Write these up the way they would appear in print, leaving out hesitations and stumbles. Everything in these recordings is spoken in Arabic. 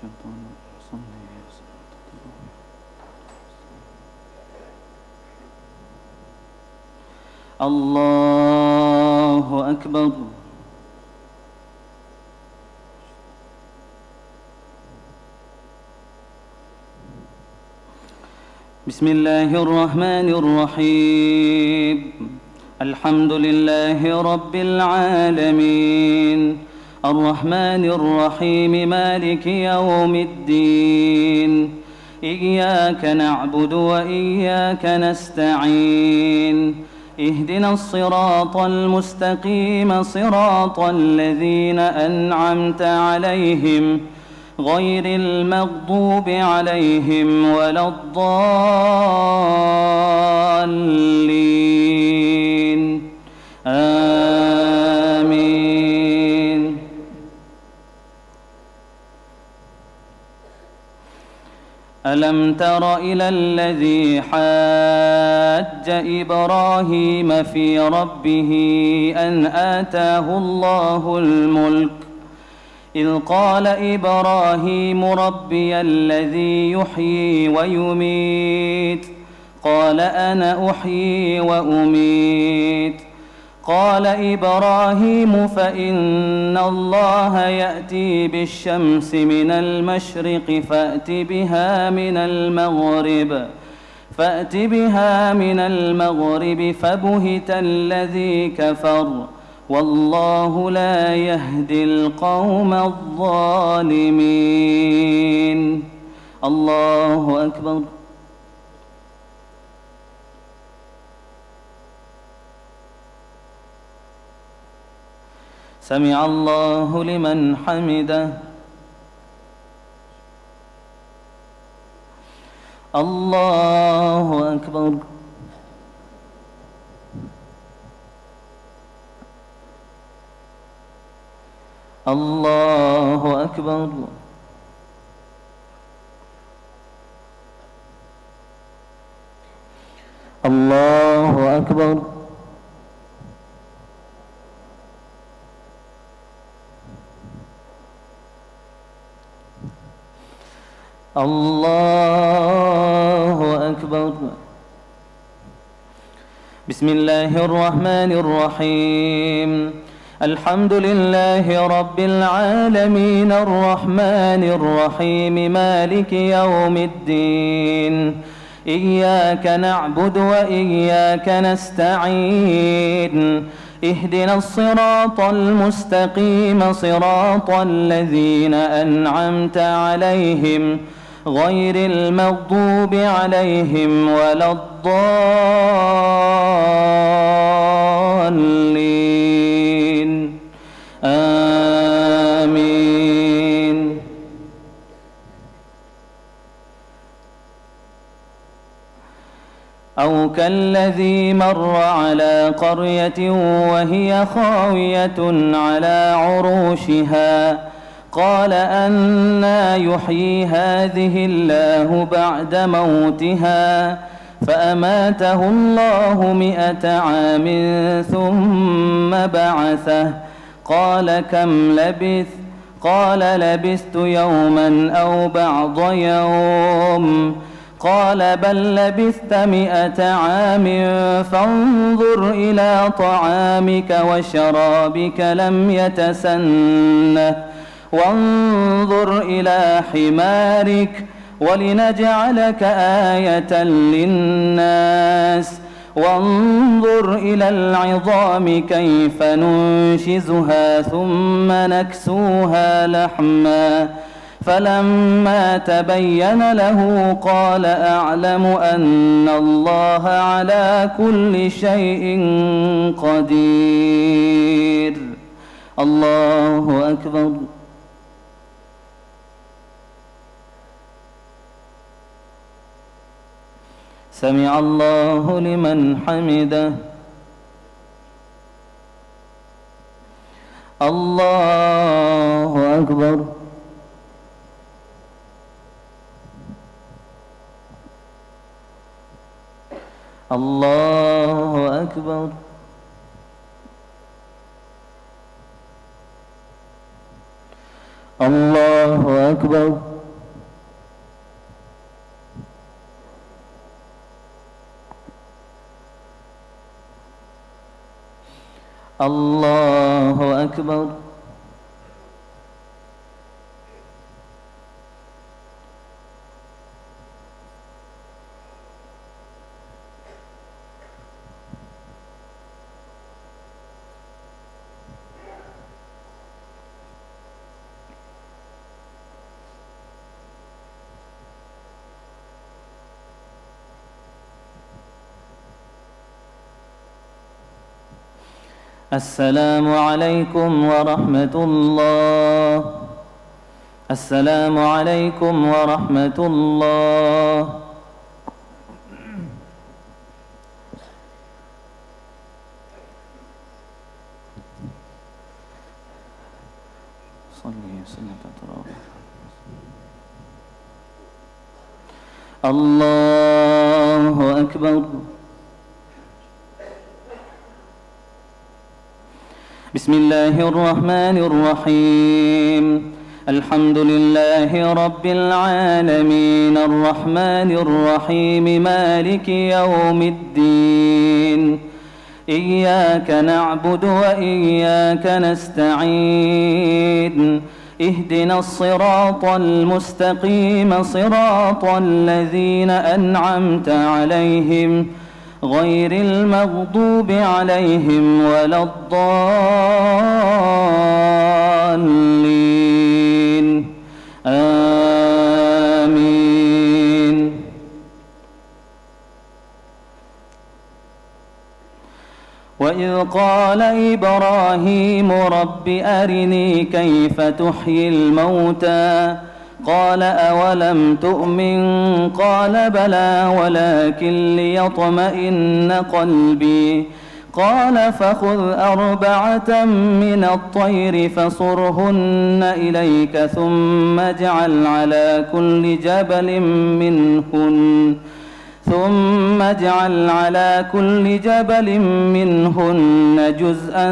الشيطان الله أكبر. بسم الله الرحمن الرحيم. الحمد لله رب العالمين الرحمن الرحيم مالك يوم الدين. إياك نعبد وإياك نستعين. اهدنا الصراط المستقيم صراط الذين أنعمت عليهم غير المغضوب عليهم ولا الضالين آمين. ألم تر إلى الذي حاج إبراهيم في ربه أن آتاه الله الملك إذ قال إبراهيم ربي الذي يحيي ويميت قال أنا أحيي وأميت. قال إبراهيم فإن الله يأتي بالشمس من المشرق فأت بها من المغرب فبهت الذي كفر والله لا يهدي القوم الظالمين. الله أكبر. سمع الله لمن حمده. الله أكبر. الله أكبر. الله أكبر. الله أكبر. بسم الله الرحمن الرحيم. الحمد لله رب العالمين الرحمن الرحيم مالك يوم الدين. إياك نعبد وإياك نستعين. اهدنا الصراط المستقيم صراط الذين أنعمت عليهم غير المغضوب عليهم ولا الضالين آمين. أو كالذي مر على قرية وهي خاوية على عروشها قال أنى يحيي هذه الله بعد موتها فأماته الله 100 عام ثم بعثه قال كم لبثت؟ قال لبثت يوما أو بعض يوم قال بل لبثت 100 عام فانظر إلى طعامك وشرابك لم يتسنه وانظر إلى حمارك ولنجعلك آية للناس وانظر إلى العظام كيف ننشزها ثم نكسوها لحما فلما تبين له قال أعلم أن الله على كل شيء قدير. الله أكبر. سمع الله لمن حمده. الله أكبر. الله أكبر. الله أكبر. الله أكبر. السلام عليكم ورحمة الله. السلام عليكم ورحمة الله. صلي وسلم الله أكبر. بسم الله الرحمن الرحيم. الحمد لله رب العالمين الرحمن الرحيم مالك يوم الدين. إياك نعبد وإياك نستعين. اهدنا الصراط المستقيم صراط الذين أنعمت عليهم غير المغضوب عليهم ولا الضالين. آمين. وإذ قال إبراهيم رب أرني كيف تحيي الموتى قال أولم تؤمن قال بلى ولكن ليطمئن قلبي قال فخذ 4 من الطير فصرهن إليك ثم اجعل على كل جبل منهن جزءا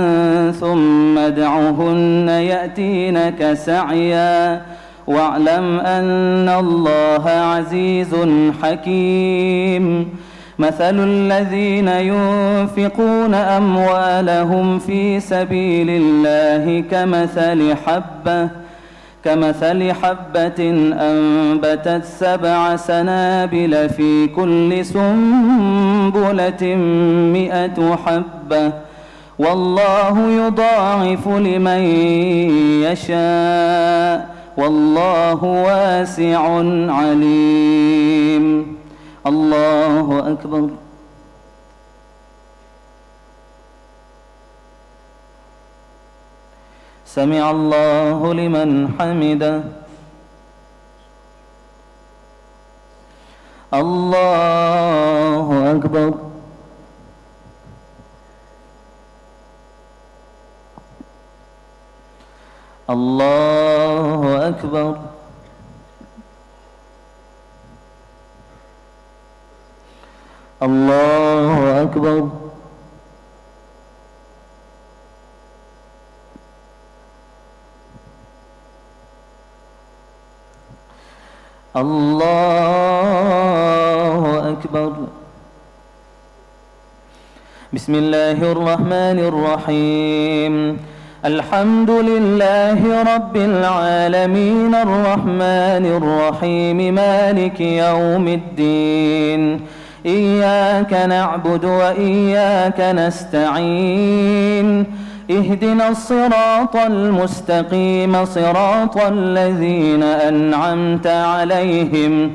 ثم ادعهن يأتينك سعيا واعلم أن الله عزيز حكيم. مثل الذين ينفقون أموالهم في سبيل الله كمثل حبة أنبتت 7 سنابل في كل سنبلة 100 حبة والله يضاعف لمن يشاء والله واسع عليم. الله أكبر. سمع الله لمن حمده. الله أكبر. الله أكبر. الله أكبر. الله أكبر. بسم الله الرحمن الرحيم. الحمد لله رب العالمين الرحمن الرحيم مالك يوم الدين. إياك نعبد وإياك نستعين. اهدنا الصراط المستقيم صراط الذين أنعمت عليهم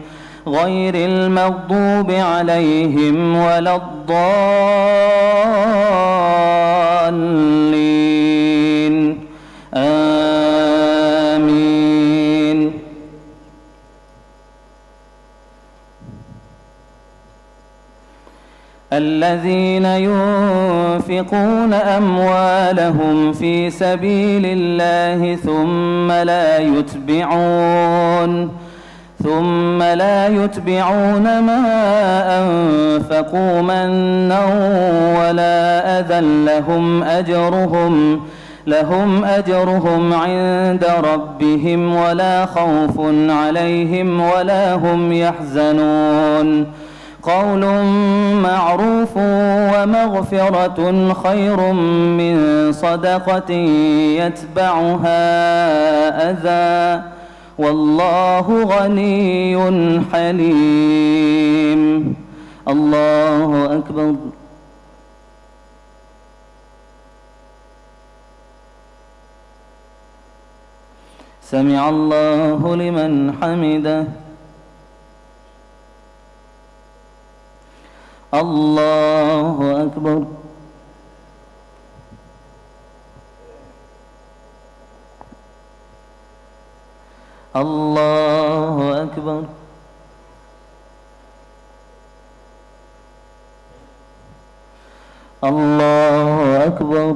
غير المغضوب عليهم ولا الضالين. آمين. الذين ينفقون أموالهم في سبيل الله ثم لا يتبعون ما أنفقوا منا ولا أذى لهم أجرهم عند ربهم ولا خوف عليهم ولا هم يحزنون. قول معروف ومغفرة خير من صدقة يتبعها أذى والله غني حليم. الله أكبر. سمع الله لمن حمده. الله أكبر. الله أكبر. الله أكبر.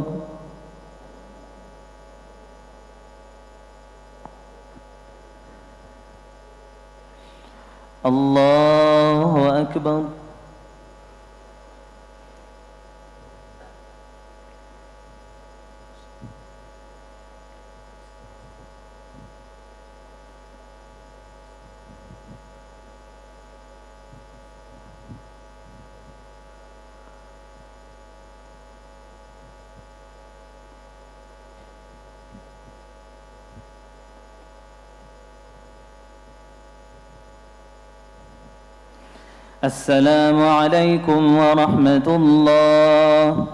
الله أكبر. السلام عليكم ورحمة الله.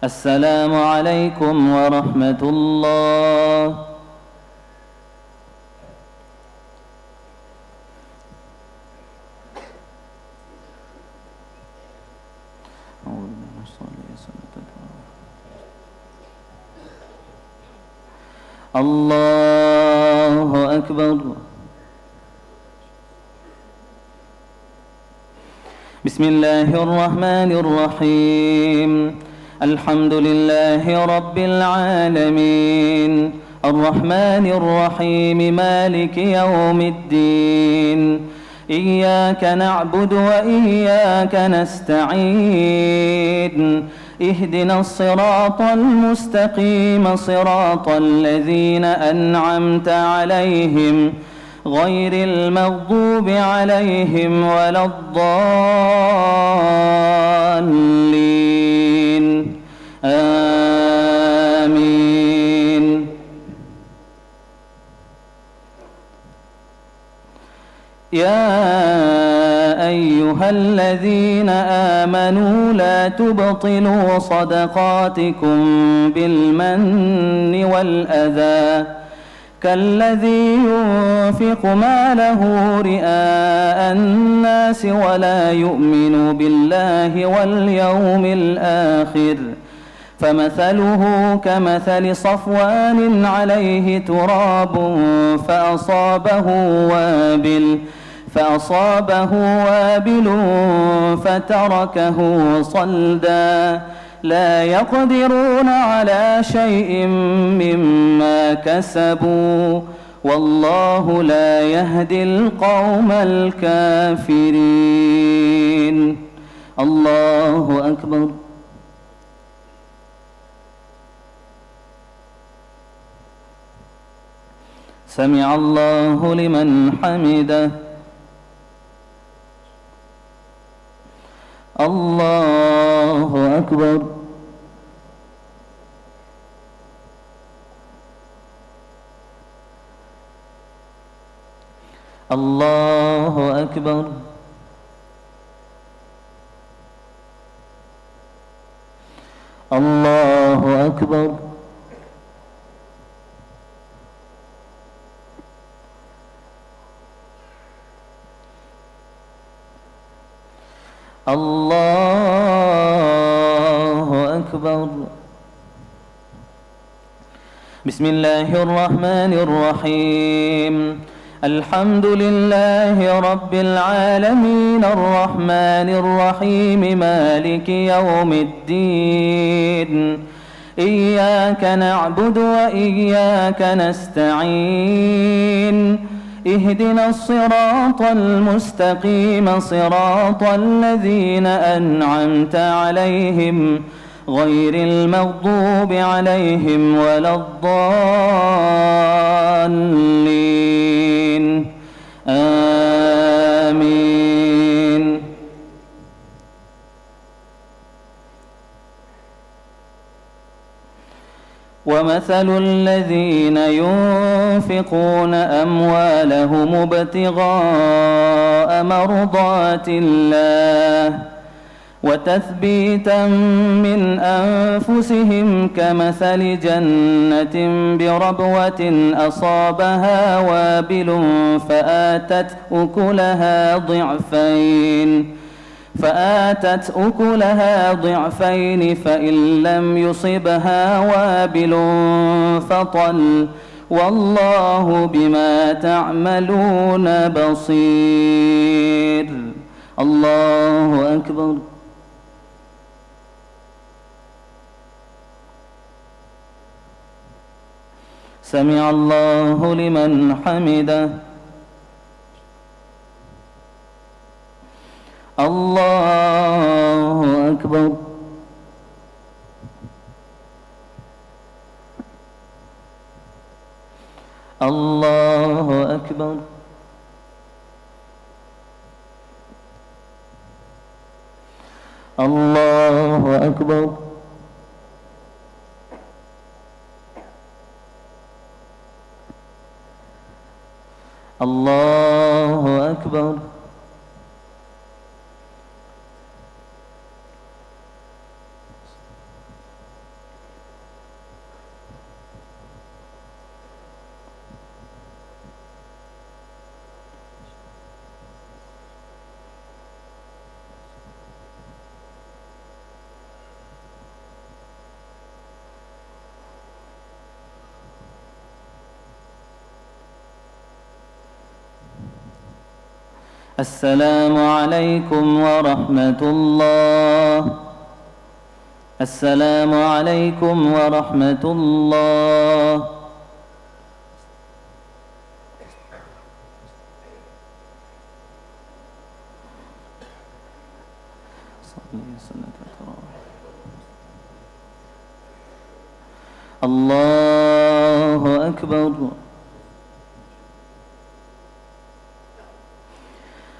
السلام عليكم ورحمة الله. الله أكبر. بسم الله الرحمن الرحيم. الحمد لله رب العالمين الرحمن الرحيم مالك يوم الدين. إياك نعبد وإياك نستعين. اهدنا الصراط المستقيم صراط الذين أنعمت عليهم غير المغضوب عليهم ولا الضالين. آمين. يا أيها الذين آمنوا لا تبطلوا صدقاتكم بالمن والأذى كالذي ينفق ماله رئاء الناس ولا يؤمن بالله واليوم الآخر فمثله كمثل صفوان عليه تراب فأصابه وابل فتركه صلدا لا يقدرون على شيء مما كسبوا والله لا يهدي القوم الكافرين. الله أكبر. سمع الله لمن حمده. الله أكبر. الله أكبر. الله أكبر. الله أكبر. بسم الله الرحمن الرحيم. الحمد لله رب العالمين الرحمن الرحيم مالك يوم الدين. إياك نعبد وإياك نستعين. اهدنا الصراط المستقيم صراط الذين أنعمت عليهم غير المغضوب عليهم ولا الضالين. آمين. ومثل الذين ينفقون أموالهم ابتغاء مرضات الله وتثبيتا من أنفسهم كمثل جنة بربوة أصابها وابل فآتت أكلها ضعفين فإن لم يصبها وابل فطل والله بما تعملون بصير. الله أكبر. سمع الله لمن حمده. الله أكبر. الله أكبر. الله أكبر. الله أكبر. السلام عليكم ورحمة الله. السلام عليكم ورحمة الله. الله أكبر.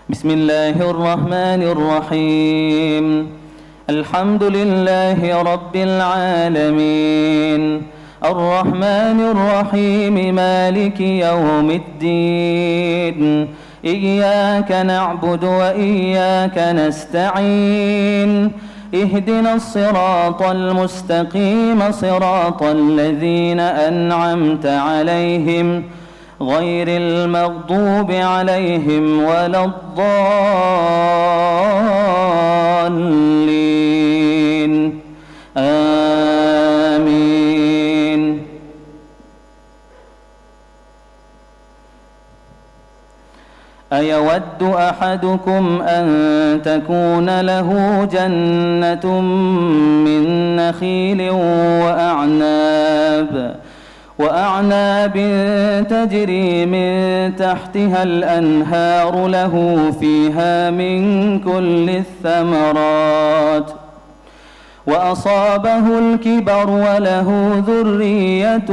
بسم الله الرحمن الرحيم. الحمد لله رب العالمين الرحمن الرحيم مالك يوم الدين إياك نعبد وإياك نستعين اهدنا الصراط المستقيم صراط الذين أنعمت عليهم غير المغضوب عليهم ولا الضالين آمين. أيود أحدكم أن تكون له جنة من نخيل وأعناب تجري من تحتها الأنهار له فيها من كل الثمرات وأصابه الكبر وله ذرية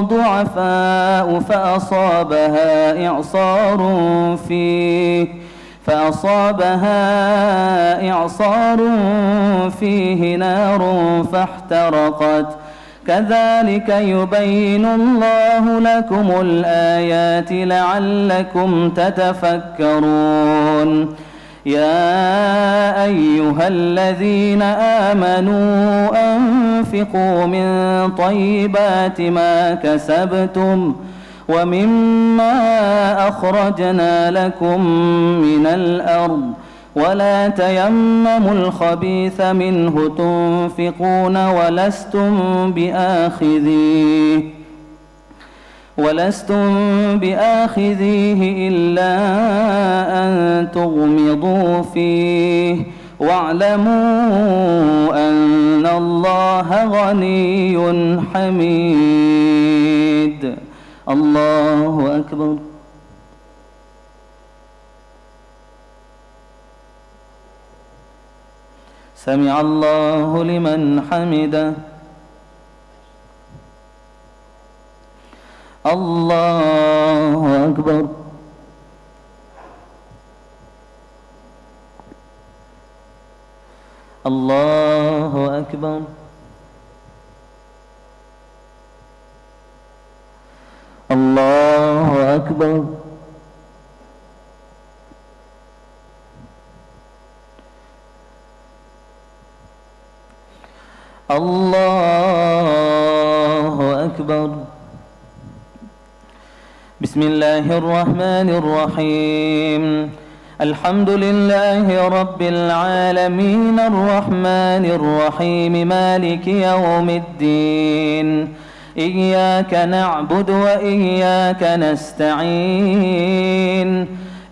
ضعفاء فأصابها إعصار فيه نار فاحترقت كذلك يبين الله لكم الآيات لعلكم تتفكرون. يا أيها الذين آمنوا أنفقوا من طيبات ما كسبتم ومما أخرجنا لكم من الأرض ولا تيمموا الخبيث منه تنفقون ولستم بآخذيه إلا أن تغمضوا فيه واعلموا أن الله غني حميد. الله أكبر. سمع الله لمن حمده. الله أكبر. الله أكبر. أكبر. الله أكبر. بسم الله الرحمن الرحيم. الحمد لله رب العالمين الرحمن الرحيم مالك يوم الدين. إياك نعبد وإياك نستعين.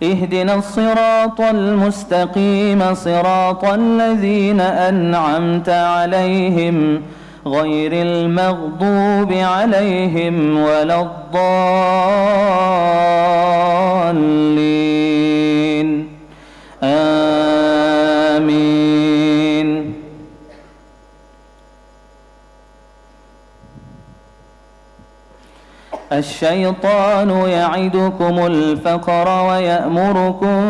اهدنا الصراط المستقيم صراط الذين أنعمت عليهم غير المغضوب عليهم ولا الضالين. آمين. الشيطان يعدكم الفقر ويأمركم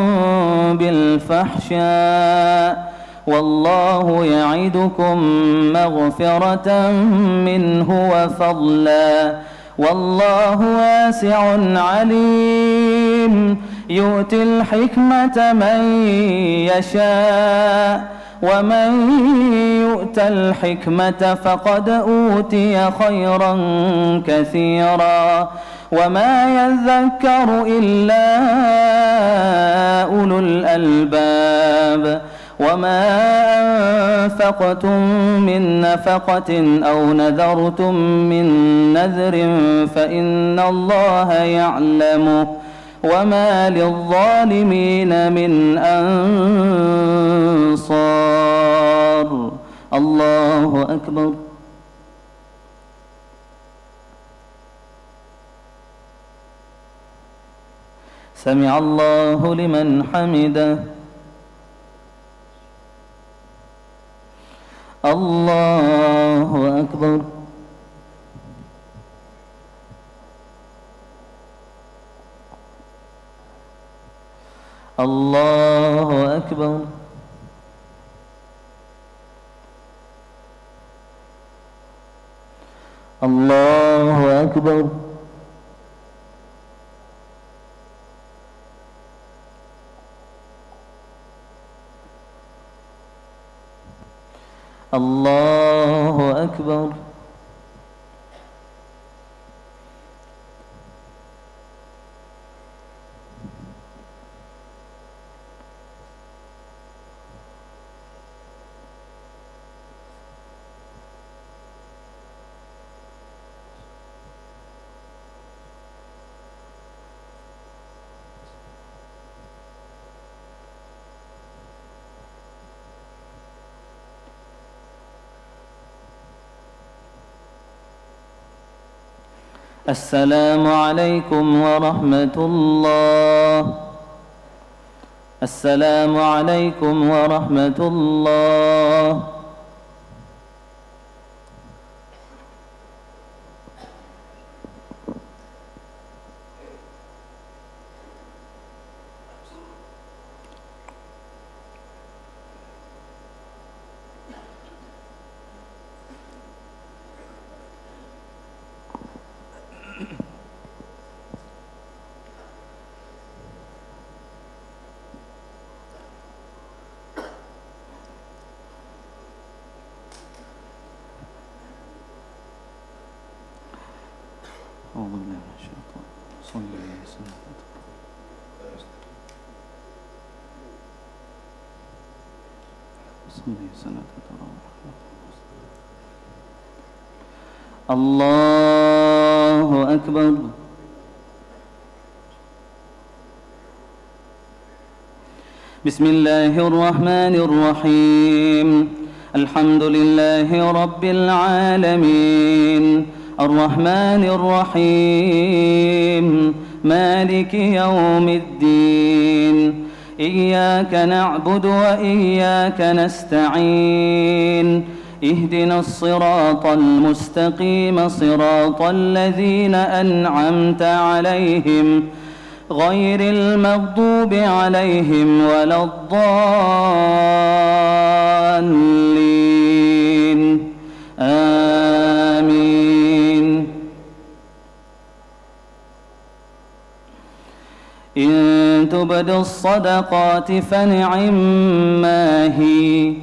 بالفحشاء والله يعدكم مغفرة منه وفضلا والله واسع عليم. يؤتي الحكمة من يشاء ومن يؤت الحكمة فقد أوتي خيرا كثيرا وما يذكر إلا أولو الألباب. وما أنفقتم من نفقة أو نذرتم من نذر فإن الله يعلمه وما للظالمين من أنصار. الله أكبر. سمع الله لمن حمده. الله أكبر. الله أكبر. الله أكبر. الله أكبر. السلام عليكم ورحمة الله. السلام عليكم ورحمة الله. أعوذ بالله من الشيطان. صلى الله عليه وسلم. الله أكبر. بسم الله الرحمن الرحيم. الحمد لله رب العالمين الرحمن الرحيم مالك يوم الدين. إياك نعبد وإياك نستعين. اهدنا الصراط المستقيم صراط الذين أنعمت عليهم غير المغضوب عليهم ولا الضالين. آمين. إن تبدوا الصدقات فنعما هي،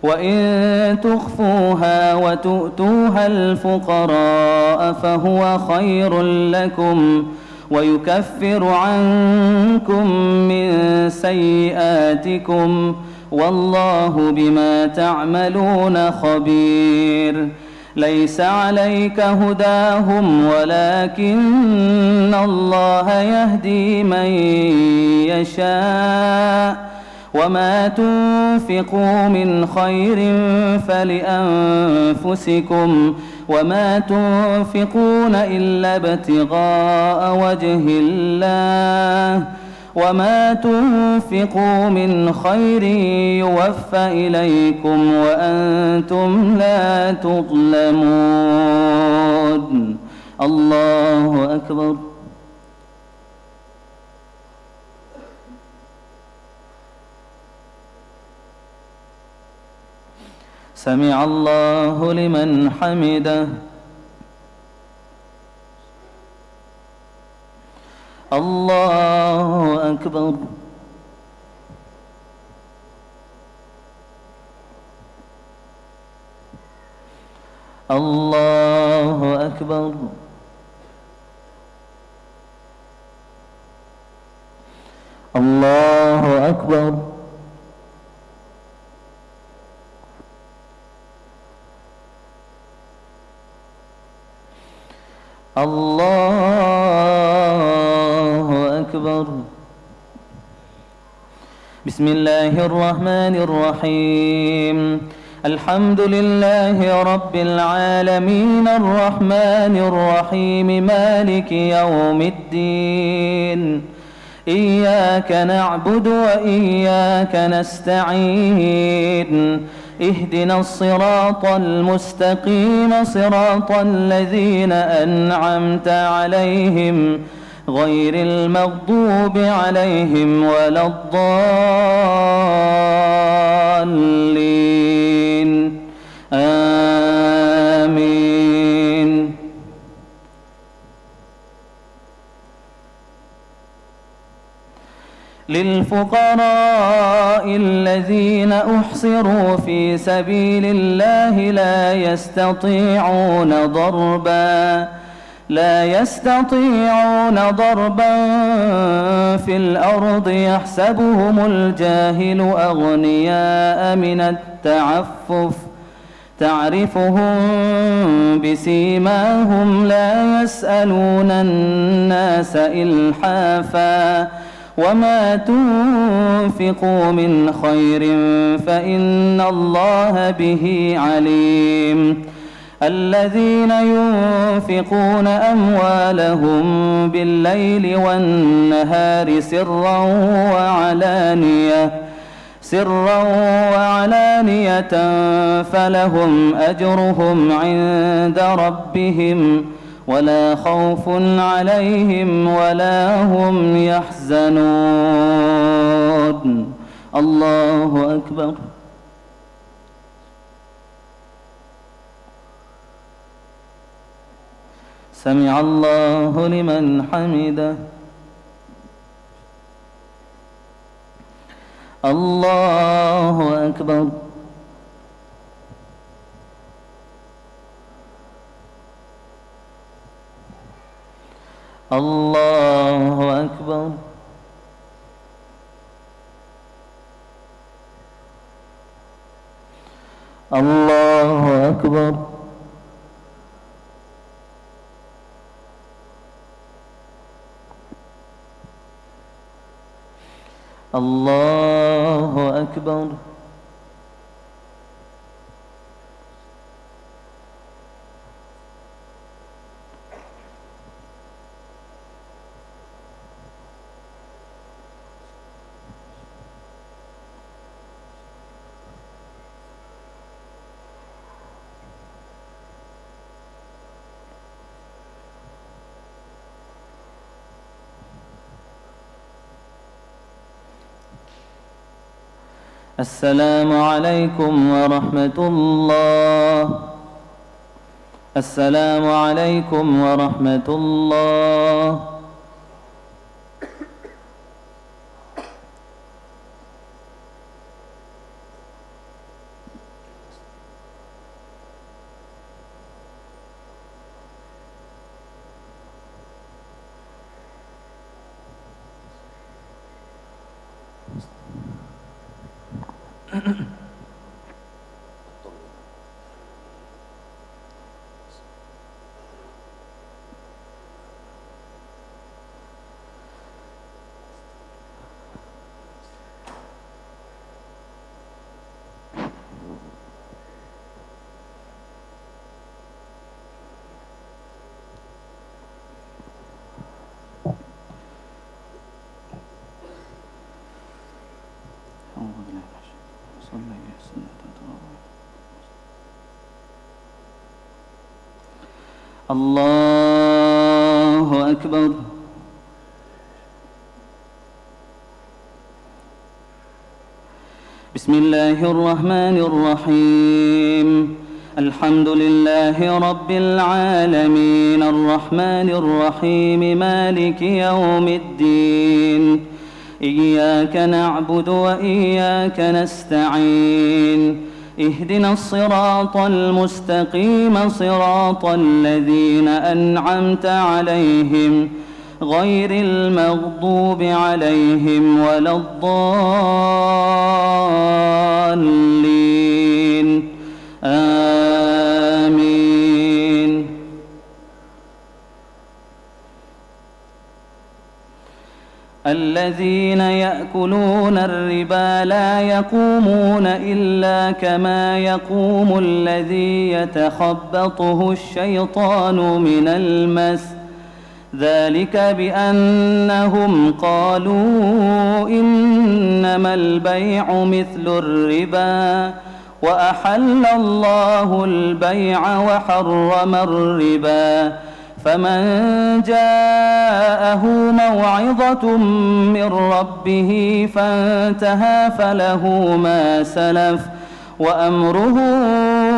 وإن تخفوها وتؤتوها الفقراء فهو خير لكم ويكفر عنكم من سيئاتكم والله بما تعملون خبير. ليس عليك هداهم ولكن الله يهدي من يشاء وما تنفقوا من خير فلأنفسكم وما تنفقون إلا ابتغاء وجه الله وما تنفقوا من خير يوفى إليكم وأنتم لا تظلمون. الله أكبر. سمع الله لمن حمده. الله أكبر. الله أكبر. الله أكبر. الله أكبر. بسم الله الرحمن الرحيم. الحمد لله رب العالمين الرحمن الرحيم مالك يوم الدين. إياك نعبد وإياك نستعين. اهدنا الصراط المستقيم صراط الذين أنعمت عليهم غير المغضوب عليهم ولا الضالين. آمين. للفقراء الذين أحصروا في سبيل الله لا يستطيعون ضربا في الأرض يحسبهم الجاهل أغنياء من التعفف تعرفهم بسيماهم لا يسألون الناس إلحافا وما تنفقوا من خير فإن الله به عليم. الذين ينفقون أموالهم بالليل والنهار سرا وعلانية فلهم أجرهم عند ربهم ولا خوف عليهم ولا هم يحزنون. الله أكبر. سمع الله لمن حمده. الله أكبر. الله أكبر. الله أكبر. الله أكبر. السلام عليكم ورحمة الله. السلام عليكم ورحمة الله. الله أكبر. بسم الله الرحمن الرحيم. الحمد لله رب العالمين الرحمن الرحيم مالك يوم الدين. إياك نعبد وإياك نستعين. اهدنا الصراط المستقيم صراط الذين أنعمت عليهم غير المغضوب عليهم ولا الضالين. آمين. الذين يأكلون الربا لا يقومون إلا كما يقوم الذي يتخبطه الشيطان من المس. ذلك بأنهم قالوا إنما البيع مثل الربا وأحل الله البيع وحرم الربا. فمن جاءه موعظة من ربه فانتهى فله ما سلف وأمره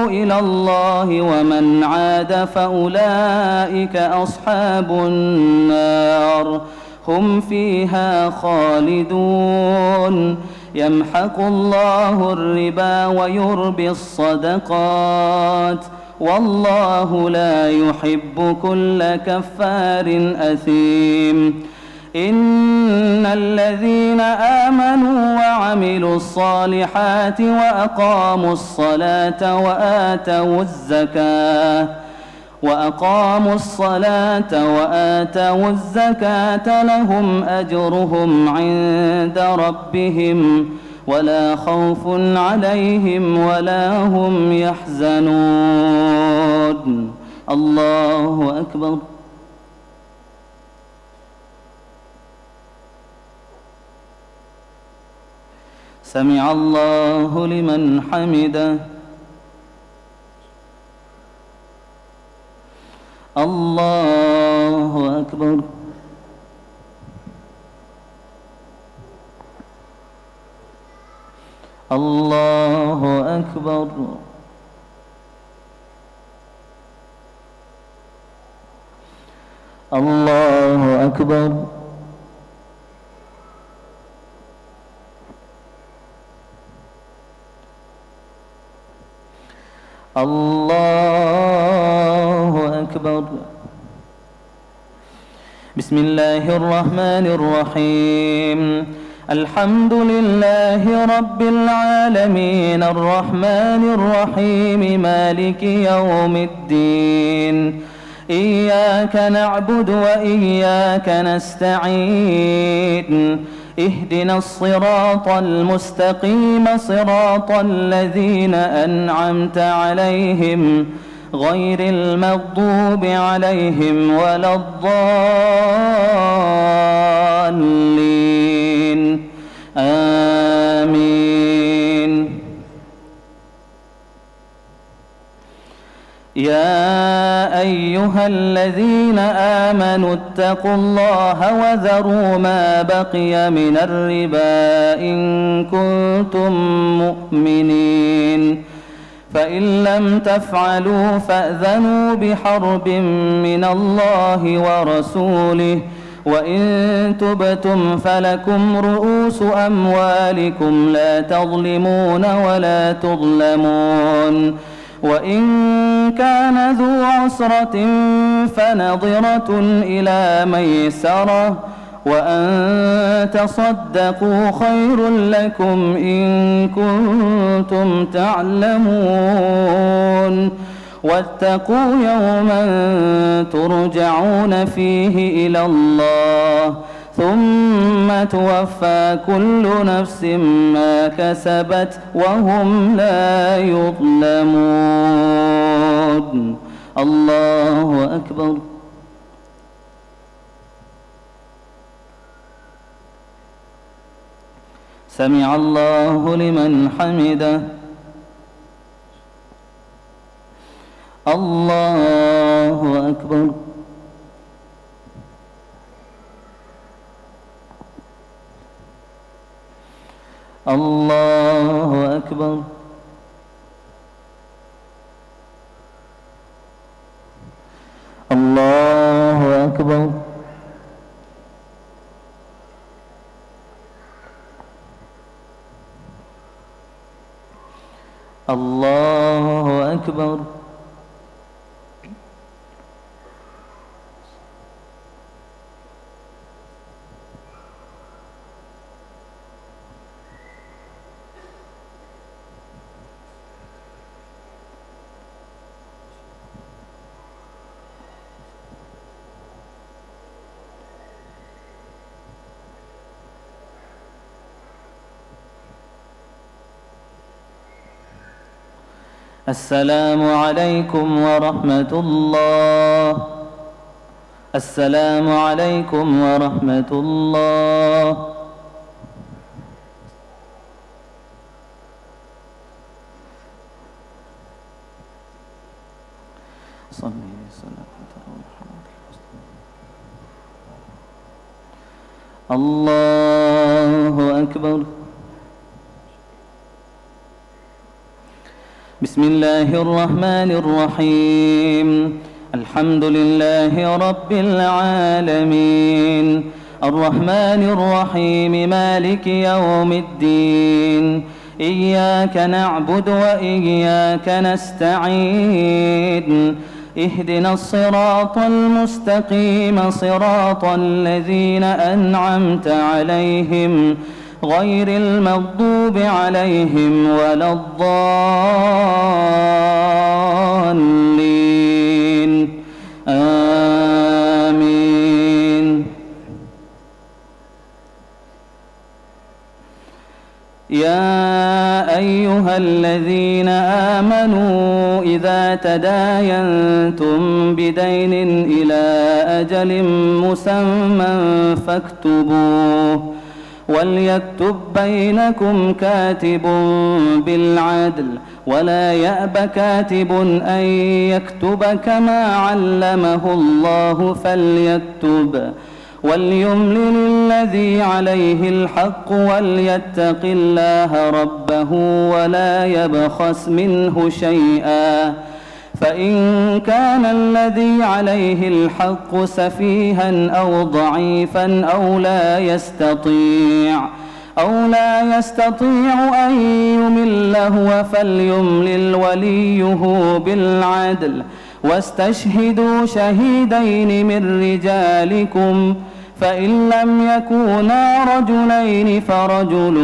إلى الله ومن عاد فأولئك أصحاب النار هم فيها خالدون. يمحق الله الربا ويربي الصدقات والله لا يحب كل كفار أثيم. إن الذين آمنوا وعملوا الصالحات وأقاموا الصلاة وآتوا الزكاة لهم أجرهم عند ربهم ولا خوف عليهم ولا هم يحزنون. الله أكبر. سمع الله لمن حمده. الله أكبر. الله أكبر. الله أكبر. الله أكبر. بسم الله الرحمن الرحيم. الحمد لله رب العالمين الرحمن الرحيم مالك يوم الدين. إياك نعبد وإياك نستعين. اهدنا الصراط المستقيم صراط الذين أنعمت عليهم غير المغضوب عليهم ولا الضالين. آمين. يا أيها الذين آمنوا اتقوا الله وذروا ما بقي من الربا إن كنتم مؤمنين. فإن لم تفعلوا فأذنوا بحرب من الله ورسوله وإن تبتم فلكم رؤوس أموالكم لا تظلمون ولا تظلمون. وإن كان ذو عسرة فنظرة إلى ميسرة وأن تصدقوا خير لكم إن كنتم تعلمون واتقوا يوما ترجعون فيه إلى الله ثم توفى كل نفس ما كسبت وهم لا يظلمون. الله أكبر. سمع الله لمن حمده. الله أكبر. الله أكبر. الله أكبر. الله أكبر. السلام عليكم ورحمة الله. السلام عليكم ورحمة الله. صلي صلاة الله أكبر. بسم الله الرحمن الرحيم. الحمد لله رب العالمين الرحمن الرحيم مالك يوم الدين إياك نعبد وإياك نستعين اهدنا الصراط المستقيم صراط الذين أنعمت عليهم غير المغضوب عليهم ولا الضالين آمين. يا أيها الذين آمنوا إذا تداينتم بدين إلى أجل مسمى فاكتبوه وليكتب بينكم كاتب بالعدل ولا يأب كاتب أن يكتب كما علمه الله فليكتب وليملل الذي عليه الحق وليتق الله ربه ولا يبخس منه شيئا فإن كان الذي عليه الحق سفيها أو ضعيفا أو لا يستطيع أن يمل هو فليملل وليه بالعدل واستشهدوا شهيدين من رجالكم فإن لم يكونا رجلين فرجل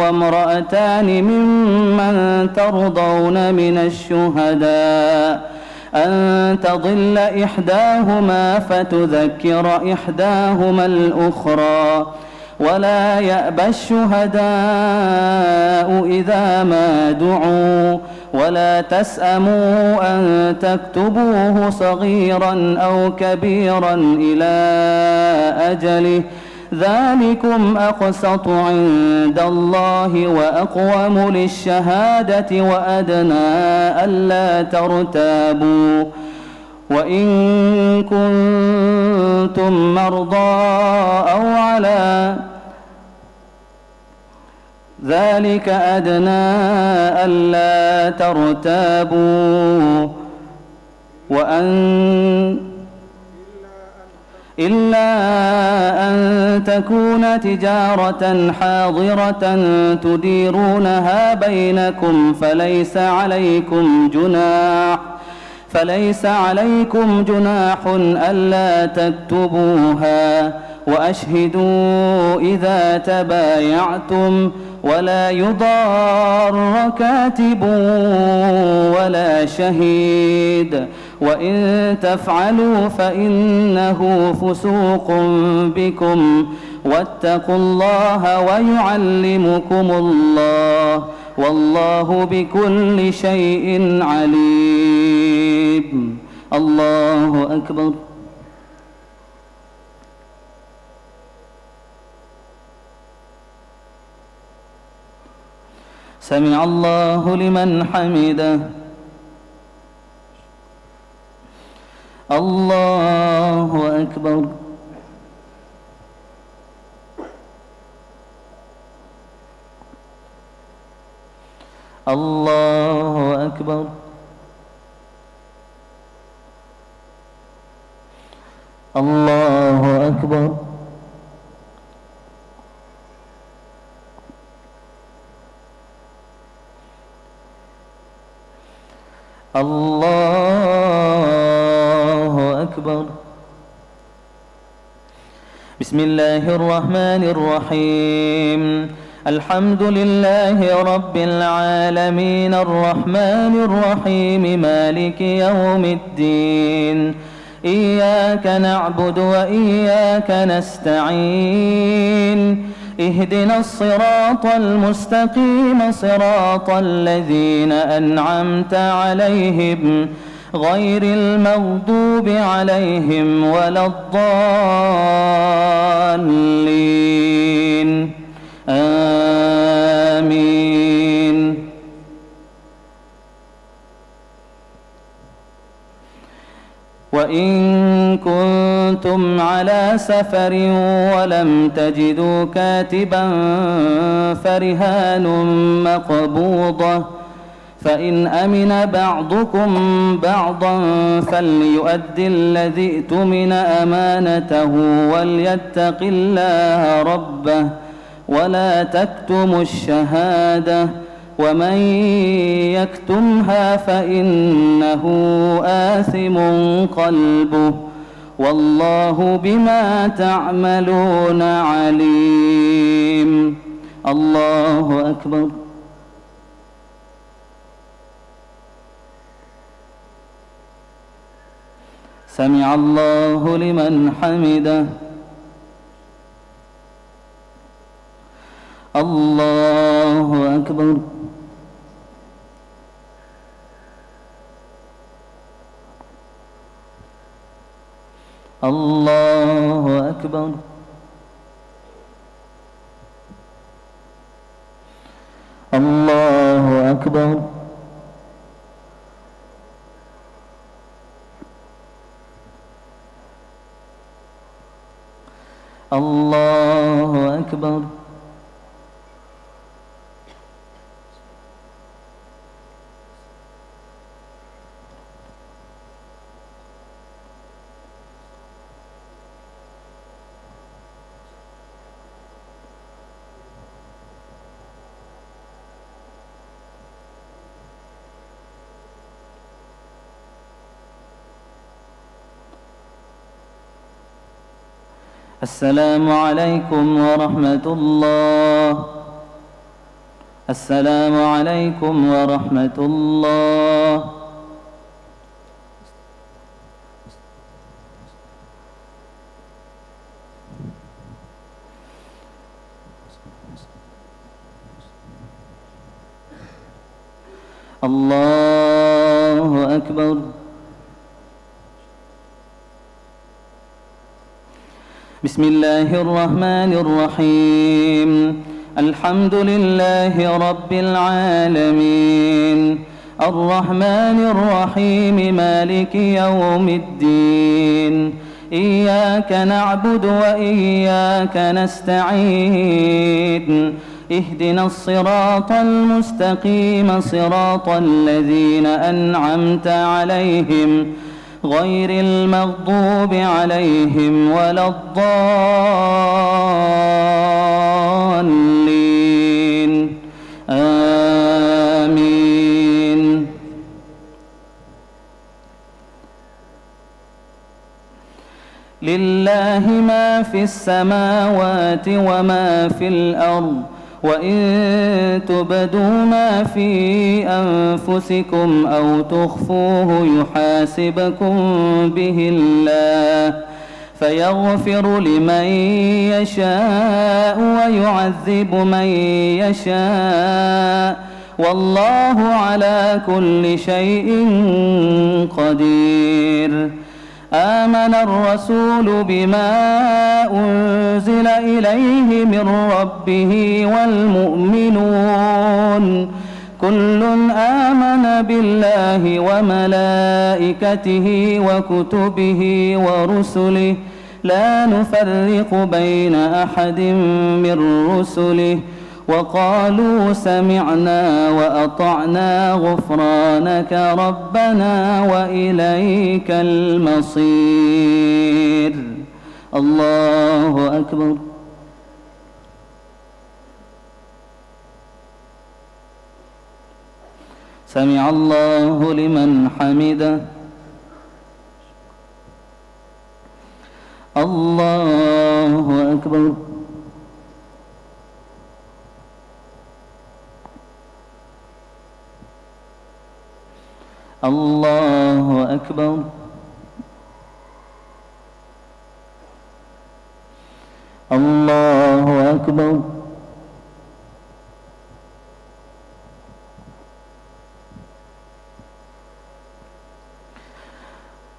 وامرأتان ممن ترضون من الشهداء أن تضل إحداهما فتذكر إحداهما الأخرى ولا يأبى الشهداء إذا ما دعوا ولا تسأموا أن تكتبوه صغيرا أو كبيرا إلى أجله ذلكم أقسط عند الله وأقوم للشهادة وأدنى ألا ترتابوا وإن كنتم مرضى أو على ذلك أدنى ألا ترتابوا إلا أن تكون تجارة حاضرة تديرونها بينكم فليس عليكم جناح فليس عليكم جناح ألا تكتبوها، وأشهدوا إذا تبايعتم، ولا يضار كاتب ولا شهيد، وإن تفعلوا فإنه فسوق بكم، واتقوا الله ويعلمكم الله، والله بكل شيء عليم. الله أكبر. سمع الله لمن حمده. الله أكبر. الله أكبر. الله أكبر. الله أكبر. بسم الله الرحمن الرحيم. الحمد لله رب العالمين الرحمن الرحيم مالك يوم الدين. إياك نعبد وإياك نستعين. اهدنا الصراط المستقيم صراط الذين أنعمت عليهم غير المغضوب عليهم ولا الضالين. آمين. وإن كنتم على سفر ولم تجدوا كاتبا فرهان مقبوضة، فإن أمن بعضكم بعضا فليؤدي الذي اؤتمن أمانته وليتق الله ربه ولا تكتموا الشهادة، ومن يكتمها فإنه آثم قلبه، والله بما تعملون عليم. الله أكبر. سمع الله لمن حمده. الله أكبر. الله أكبر. الله أكبر. الله أكبر. السلام عليكم ورحمة الله. السلام عليكم ورحمة الله. الله أكبر. بسم الله الرحمن الرحيم. الحمد لله رب العالمين الرحمن الرحيم مالك يوم الدين. إياك نعبد وإياك نستعين. اهدنا الصراط المستقيم صراط الذين أنعمت عليهم غير المغضوب عليهم ولا الضالين. آمين. لله ما في السماوات وما في الأرض وإن تبدوا ما في أنفسكم أو تخفوه يحاسبكم به الله فيغفر لمن يشاء ويعذب من يشاء والله على كل شيء قدير. آمن الرسول بما أنزل إليه من ربه والمؤمنون كل آمن بالله وملائكته وكتبه ورسله لا نفرق بين أحد من رسله وقالوا سمعنا وأطعنا غفرانك ربنا وإليك المصير. الله أكبر. سمع الله لمن حمده. الله أكبر. الله أكبر. الله أكبر.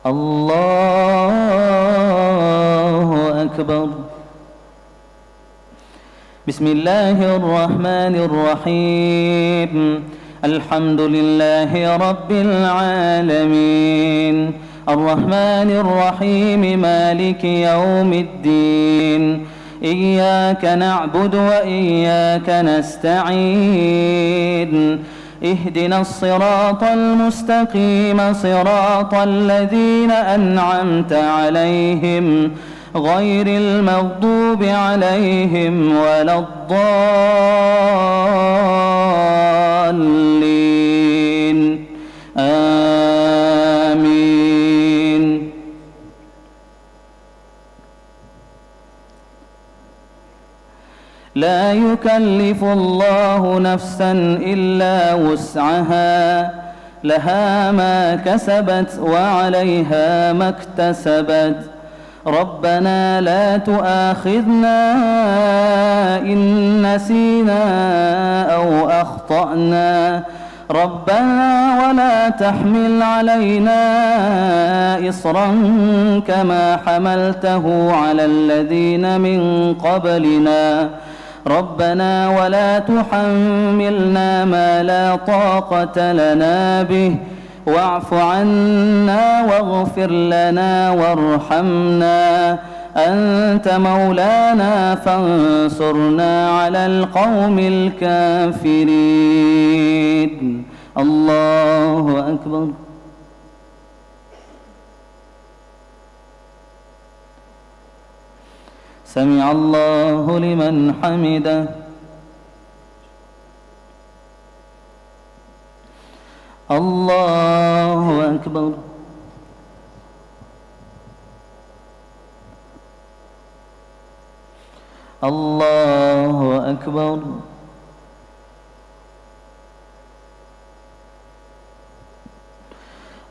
الله أكبر. بسم الله الرحمن الرحيم. الحمد لله رب العالمين الرحمن الرحيم مالك يوم الدين إياك نعبد وإياك نستعين اهدنا الصراط المستقيم صراط الذين أنعمت عليهم غير المغضوب عليهم ولا الضالين آمين. لا يكلف الله نفسا إلا وسعها لها ما كسبت وعليها ما اكتسبت ربنا لا تؤاخذنا إن نسينا أو أخطأنا ربنا ولا تحمل علينا إصرا كما حملته على الذين من قبلنا ربنا ولا تحملنا ما لا طاقة لنا به واعف عنا واغفر لنا وارحمنا أنت مولانا فانصرنا على القوم الكافرين. الله أكبر. سمع الله لمن حمده. الله أكبر. الله أكبر.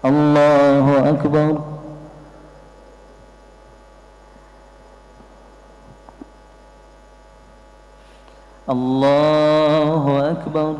الله أكبر. الله أكبر.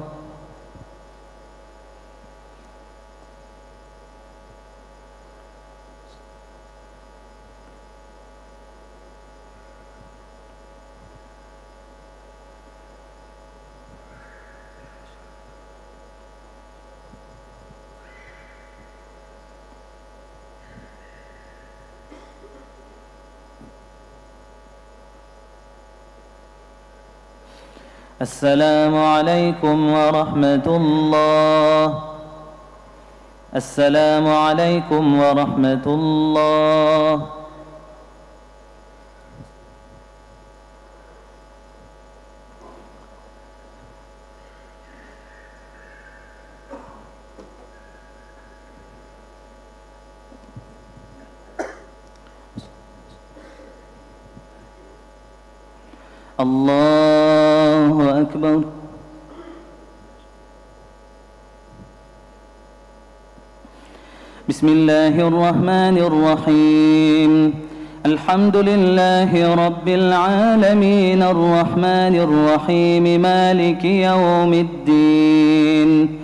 السلام عليكم ورحمة الله. السلام عليكم ورحمة الله. الله أكبر. بسم الله الرحمن الرحيم. الحمد لله رب العالمين الرحمن الرحيم مالك يوم الدين.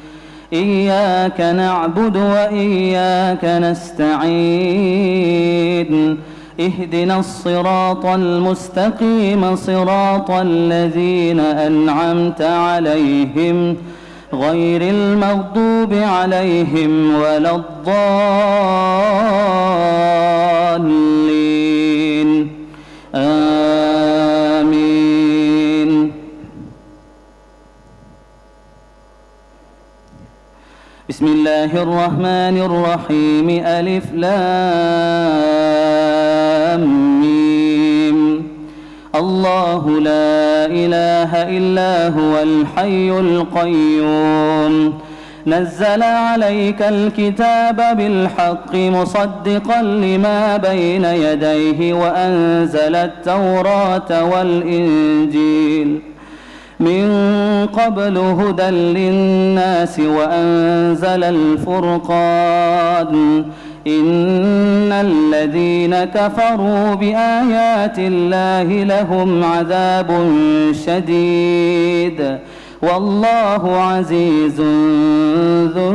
إياك نعبد وإياك نستعين. اهدنا الصراط المستقيم صراط الذين أنعمت عليهم غير المغضوب عليهم ولا الضالين. آمين. بسم الله الرحمن الرحيم. ألف لام ميم. الله لا إله إلا هو الحي القيوم. نزل عليك الكتاب بالحق مصدقا لما بين يديه وأنزل التوراة والإنجيل من قبل هدى للناس وأنزل الفرقان. إن الذين كفروا بآيات الله لهم عذاب شديد والله عزيز ذو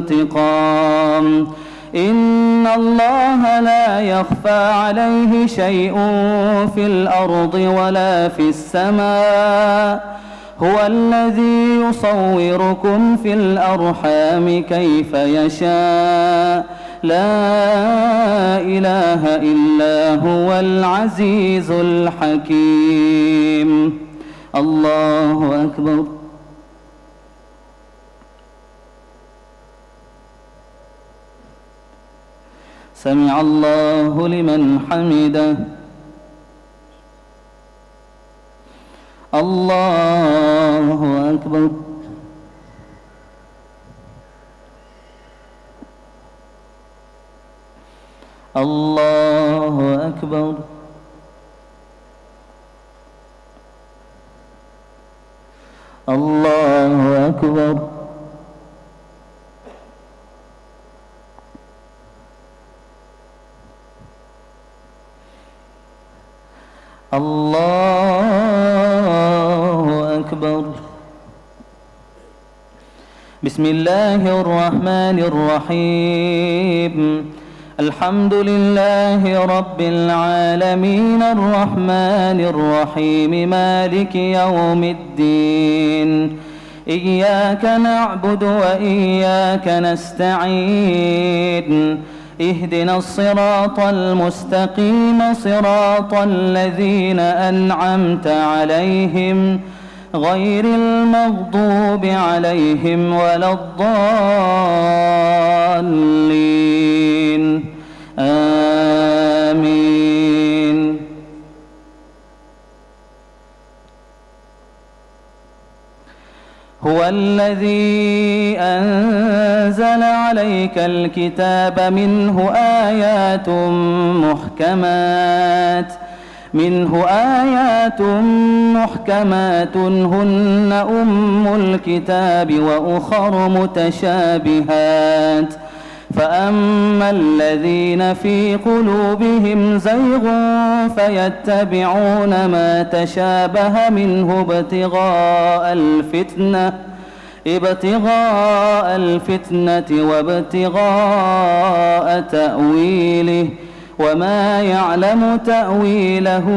انتقام. إن الله لا يخفى عليه شيء في الأرض ولا في السماء. هو الذي يصوركم في الأرحام كيف يشاء. لا إله إلا هو العزيز الحكيم. الله أكبر. سمع الله لمن حمده. الله أكبر. الله أكبر. الله أكبر. الله أكبر. بسم الله الرحمن الرحيم. الحمد لله رب العالمين الرحمن الرحيم مالك يوم الدين. إياك نعبد وإياك نستعين. اهدنا الصراط المستقيم صراط الذين أنعمت عليهم غير المغضوب عليهم ولا الضالين. آمين. هو الذي أنزل عليك الكتاب منه آيات محكمات هن أم الكتاب وأخر متشابهات. فأما الذين في قلوبهم زيغ فيتبعون ما تشابه منه ابتغاء الفتنة وابتغاء تأويله وما يعلم تأويله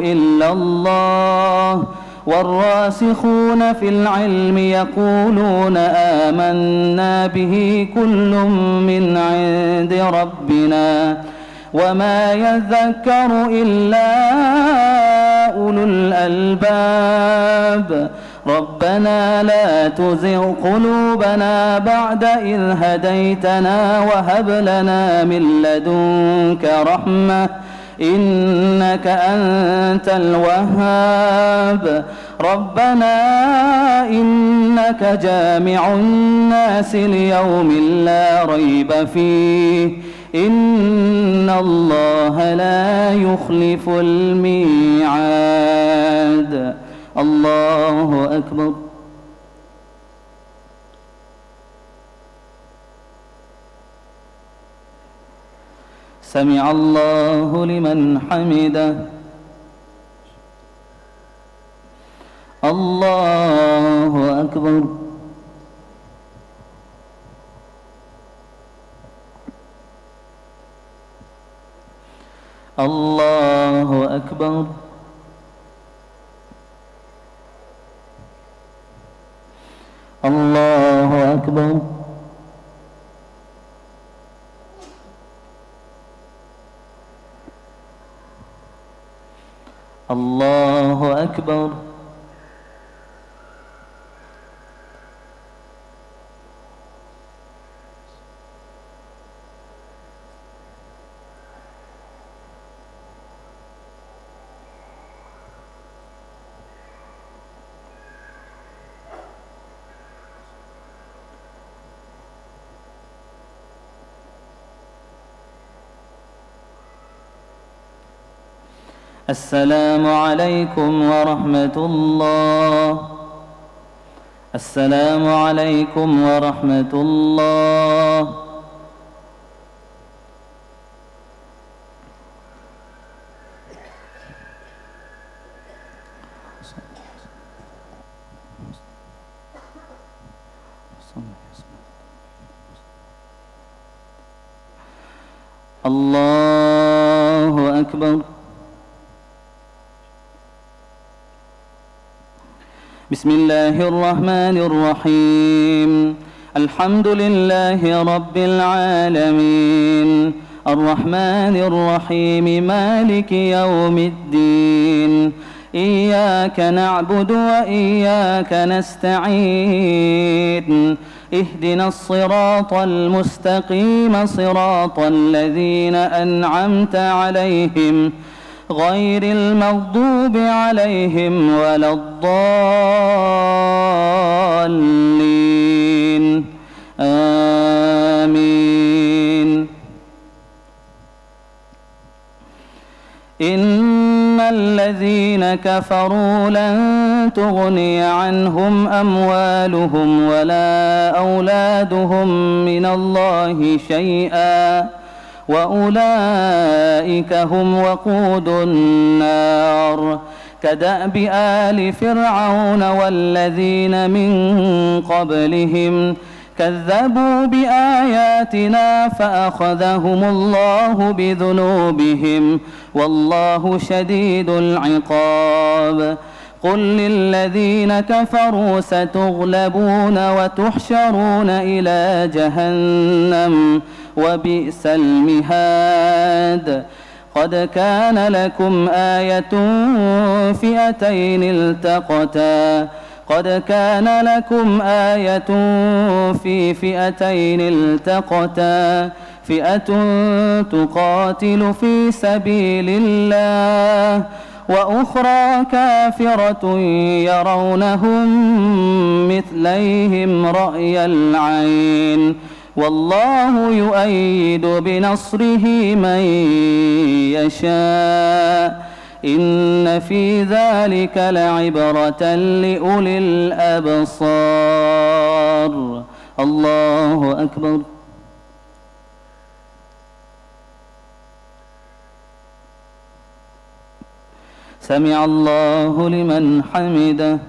إلا الله. والراسخون في العلم يقولون آمنا به كل من عند ربنا وما يذكر إلا أولو الألباب. ربنا لا تزغ قلوبنا بعد إذ هديتنا وهب لنا من لدنك رحمة إنك أنت الوهاب. ربنا إنك جامع الناس ليوم لا ريب فيه إن الله لا يخلف الميعاد. الله أكبر. سمع الله لمن حمده. الله أكبر. الله أكبر. الله أكبر. الله أكبر. السلام عليكم ورحمة الله. السلام عليكم ورحمة الله. الله أكبر. بسم الله الرحمن الرحيم. الحمد لله رب العالمين الرحمن الرحيم مالك يوم الدين. إياك نعبد وإياك نستعين. اهدنا الصراط المستقيم صراط الذين أنعمت عليهم غير المغضوب عليهم ولا الضالين. آمين. إن الذين كفروا لن تغني عنهم أموالهم ولا أولادهم من الله شيئا وأولئك هم وقود النار. كدأب آل فرعون والذين من قبلهم كذبوا بآياتنا فأخذهم الله بذنوبهم والله شديد العقاب. قل للذين كفروا ستغلبون وتحشرون إلى جهنم وبئس المهاد. قد كان لكم آية فئتين التقتا قد كان لكم آية في فئتين التقتا فئة تقاتل في سبيل الله وأخرى كافرة يرونهم مثليهم رأي العين والله يؤيد بنصره من يشاء. إن في ذلك لعبرة لأولي الأبصار. الله أكبر. سمع الله لمن حمده.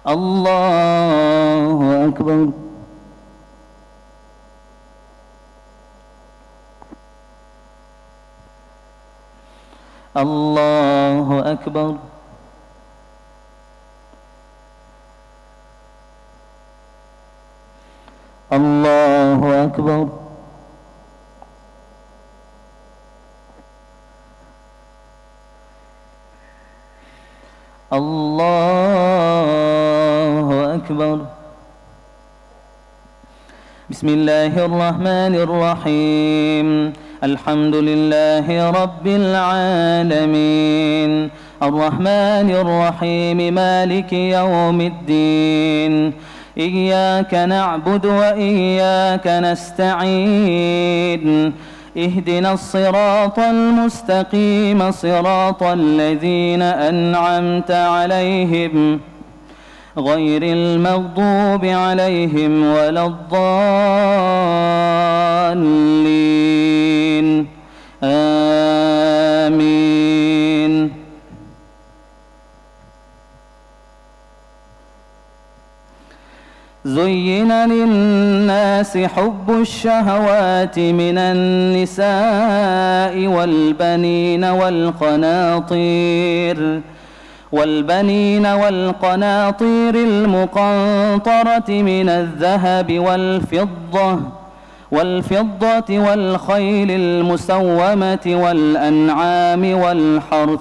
الله أكبر. الله أكبر. الله أكبر. الله أكبر. بسم الله الرحمن الرحيم. الحمد لله رب العالمين الرحمن الرحيم مالك يوم الدين. إياك نعبد وإياك نستعين اهدنا الصراط المستقيم صراط الذين أنعمت عليهم غير المغضوب عليهم ولا الضالين آمين. زين للناس حب الشهوات من النساء والبنين والقناطير المقنطرة من الذهب والفضة والخيل المسومة والأنعام والحرث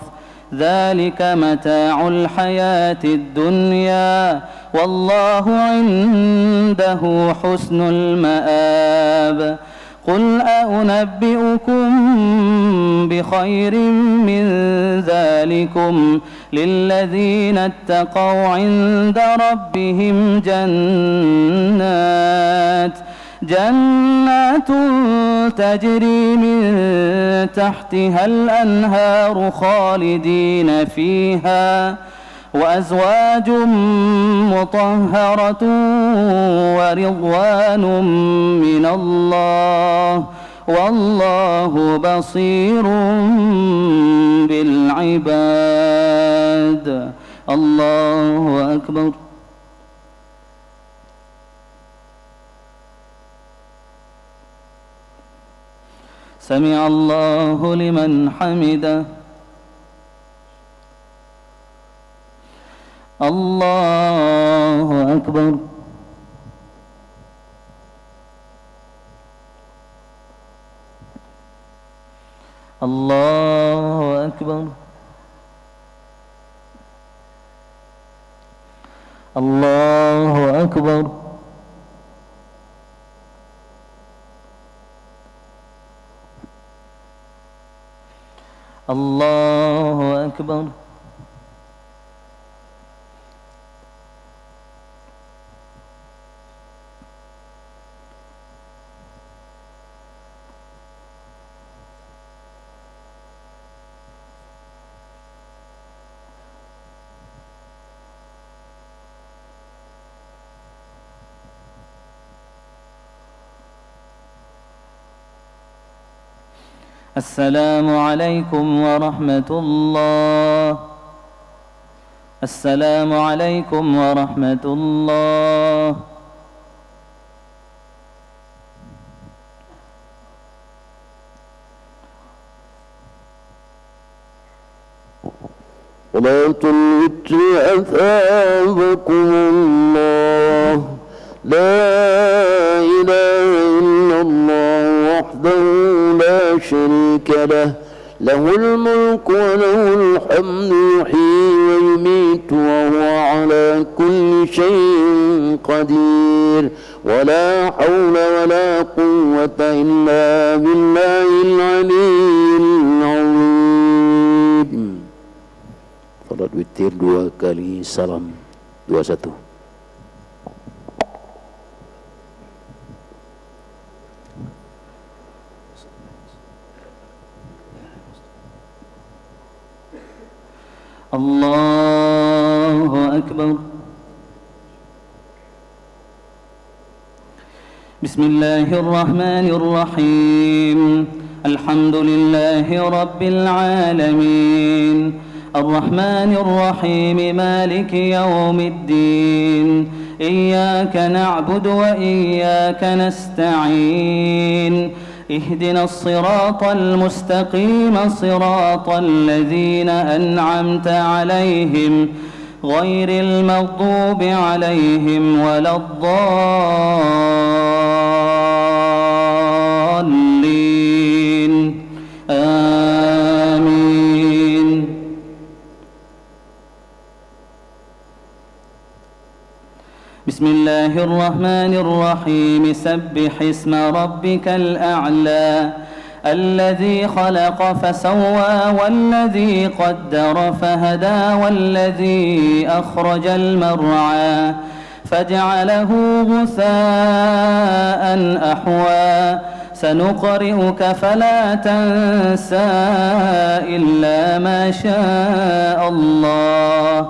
ذلك متاع الحياة الدنيا والله عنده حسن المآب. قل أنبئكم بخير من ذلكم للذين اتقوا عند ربهم جنات تجري من تحتها الأنهار خالدين فيها وأزواج مطهرة ورضوان من الله والله بصير بالعباد. الله أكبر. سمع الله لمن حمده. الله أكبر. الله أكبر. الله أكبر. الله أكبر. السلام عليكم ورحمة الله. السلام عليكم ورحمة الله. صلاة الوتر أثابكم الله. لا إله إلا الله وحده لا شريك له له الملك وله الحمد يحيي ويميت وهو على كل شيء قدير ولا حول ولا قوة إلا بالله العلي العظيم. Salat witir 2 kali, salam 21. الله أكبر. بسم الله الرحمن الرحيم. الحمد لله رب العالمين الرحمن الرحيم مالك يوم الدين إياك نعبد وإياك نستعين اهدنا الصراط المستقيم صراط الذين أنعمت عليهم غير المغضوب عليهم ولا الضالين آمين. بسم الله الرحمن الرحيم سبح اسم ربك الأعلى الذي خلق فسوى والذي قدر فهدى والذي أخرج المرعى فجعله غثاء أحوى سنقرئك فلا تنسى إلا ما شاء الله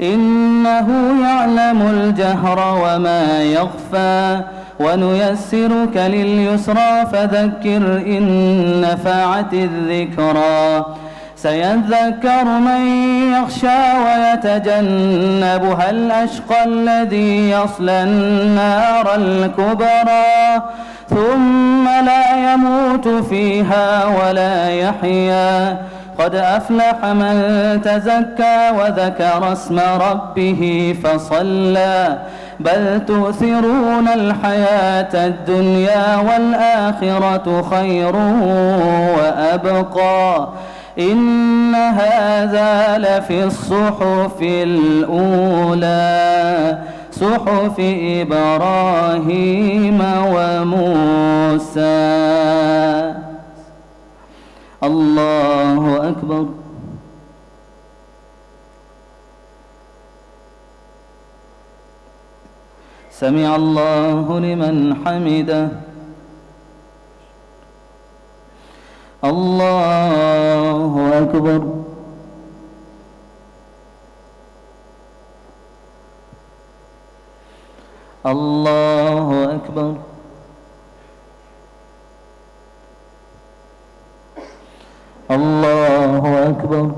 إنه يعلم الجهر وما يخفى ونيسرك لليسرى فذكر إن نفعت الذكرى سيذكر من يخشى ويتجنبها الأشقى الذي يصلى النار الكبرى ثم لا يموت فيها ولا يحيا قد أفلح من تزكى وذكر اسم ربه فصلى بل تؤثرون الحياة الدنيا والآخرة خير وأبقى إن هذا لفي الصحف الأولى صحف إبراهيم وموسى. الله أكبر. سمع الله لمن حمده. الله أكبر. الله أكبر. الله أكبر.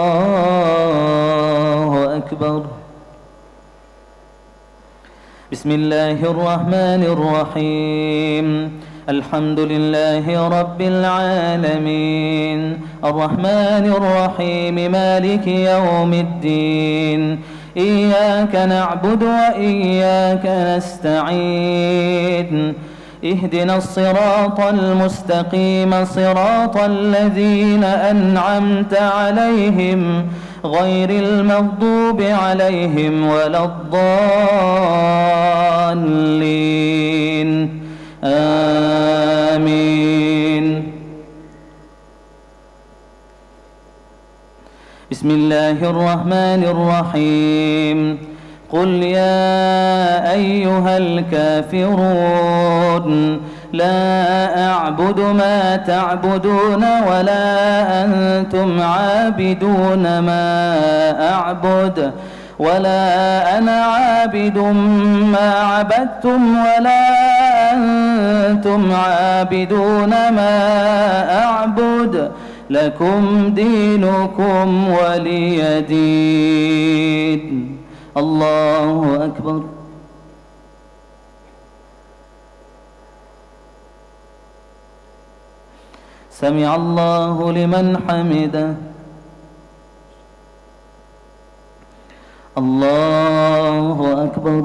الله أكبر. بسم الله الرحمن الرحيم الحمد لله رب العالمين الرحمن الرحيم مالك يوم الدين إياك نعبد وإياك نستعين اهدنا الصراط المستقيم صراط الذين أنعمت عليهم غير المغضوب عليهم ولا الضالين آمين. بسم الله الرحمن الرحيم قل يا أيها الكافرون لا أعبد ما تعبدون ولا أنتم عابدون ما أعبد ولا أنا عابد ما عبدتم ولا أنتم عابدون ما أعبد لكم دينكم ولي دين. الله أكبر. سمع الله لمن حمده. الله أكبر.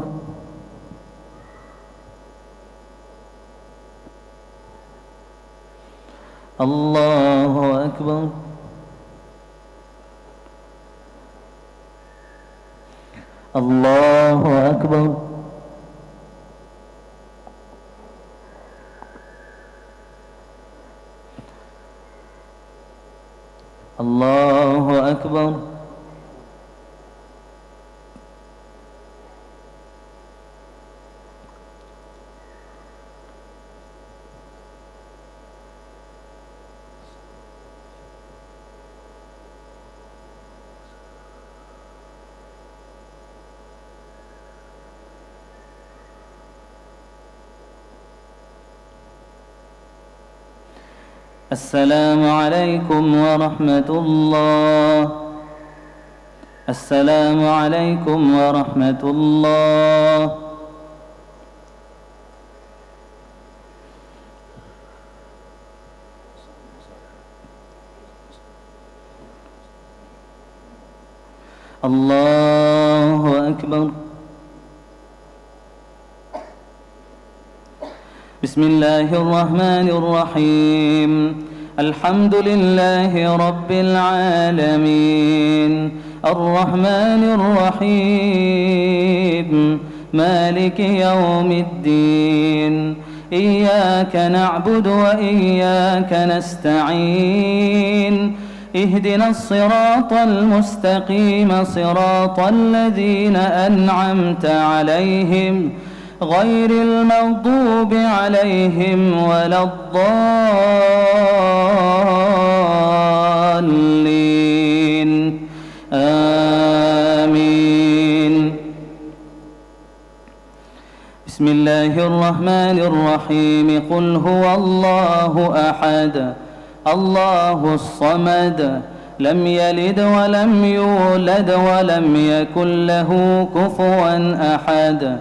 الله أكبر. الله أكبر. الله أكبر. السلام عليكم ورحمة الله. السلام عليكم ورحمة الله. الله أكبر. بسم الله الرحمن الرحيم الحمد لله رب العالمين الرحمن الرحيم مالك يوم الدين إياك نعبد وإياك نستعين اهدنا الصراط المستقيم صراط الذين أنعمت عليهم غير المغضوب عليهم ولا الضالين آمين. بسم الله الرحمن الرحيم. قل هو الله أحد الله الصمد لم يلد ولم يولد ولم يكن له كفوا أحد.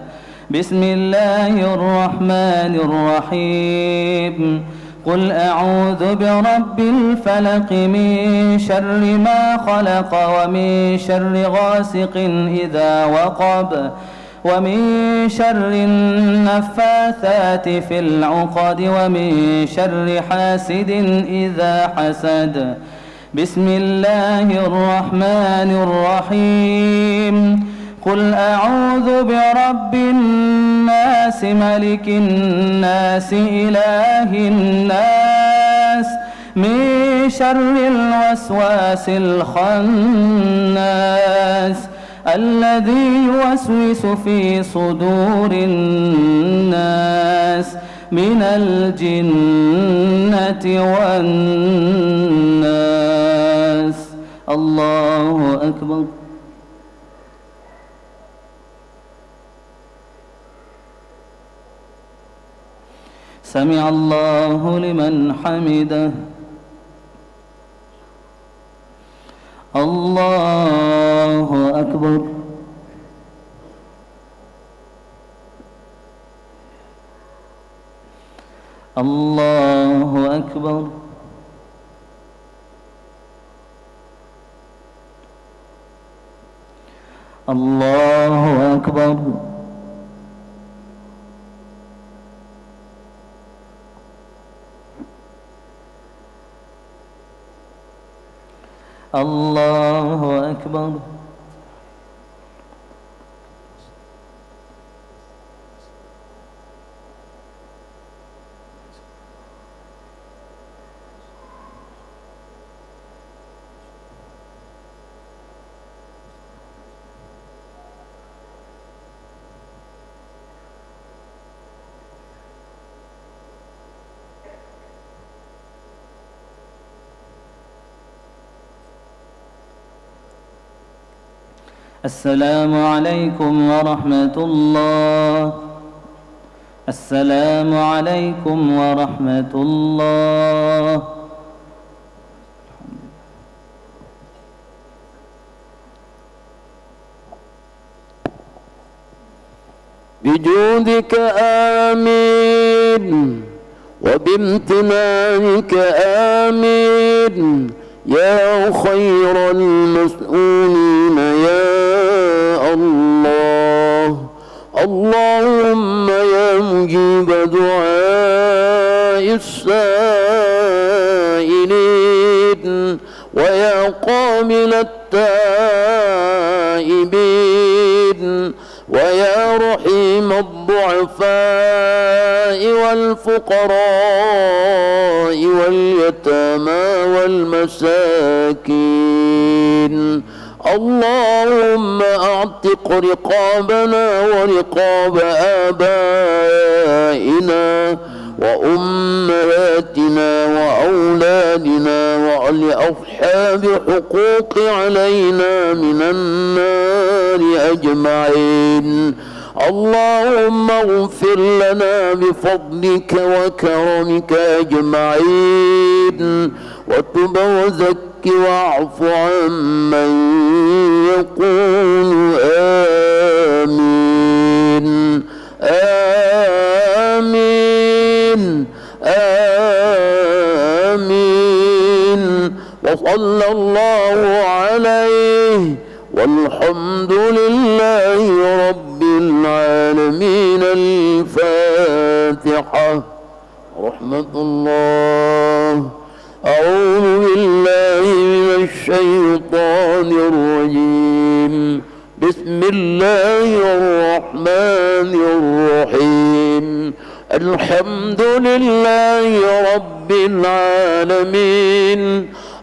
بسم الله الرحمن الرحيم. قل أعوذ برب الفلق من شر ما خلق ومن شر غاسق إذا وقب ومن شر النفاثات في العقد ومن شر حاسد إذا حسد. بسم الله الرحمن الرحيم. قل أعوذ برب الناس ملك الناس إله الناس من شر الوسواس الخناس الذي يوسوس في صدور الناس من الجنة والناس. الله أكبر. سمع الله لمن حمده. الله أكبر. الله أكبر. الله أكبر. الله أكبر. السلام عليكم ورحمة الله. السلام عليكم ورحمة الله. بجودك آمين وبامتنانك آمين يا خير المسؤولين يا الله. اللهم يا مجيب دعاء السائلين ويا قابل التائبين ويا رحيم الضعفاء والفقراء واليتامى والمساكين. اللهم اعتق رقابنا ورقاب آبائنا وأمهاتنا وأولادنا ولأصحاب حقوق علينا من النار أجمعين. اللهم اغفر لنا بفضلك وكرمك أجمعين وتب وزك واعف عمن يقول آمين آمين آمين. وصلى الله عليه والحمد لله رب العالمين. الفاتحة. رحمة الله. أعوذ بالله من الشيطان الرجيم. بسم الله الرحمن الرحيم. الحمد لله رب العالمين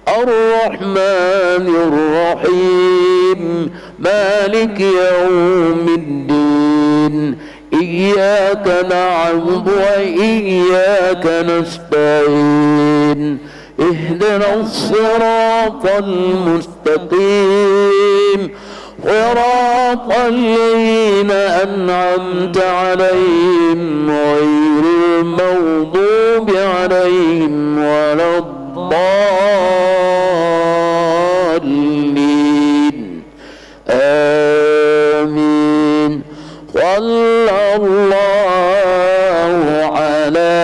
الرحمن الرحيم مالك يوم الدين إياك نعبد وإياك نستعين اهدنا الصراط المستقيم صراط الذين أنعمت عليهم غير المغضوب عليهم ولا الضالين آمين. صلى الله على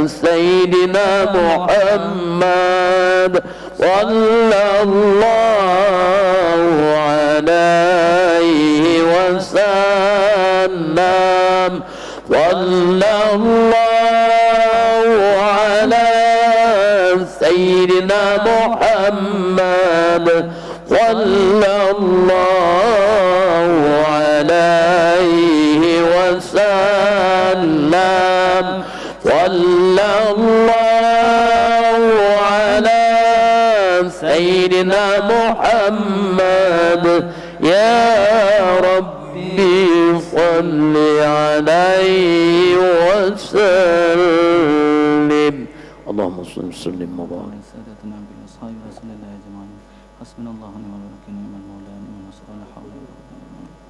سيدنا محمد صلى الله عليه وسلم صلى الله على سيدنا محمد صلى الله عليه وسلم صلى الله على سيدنا محمد يا ربي صل عليه وسلم. اللهم صل وسلم وبارك. سادتنا بأصحاب رسول الله أجمعين. حسبنا الله ونعم الوكيل، نعم المولى ونعم النصر، ولا حول ولا قوة إلا بالله.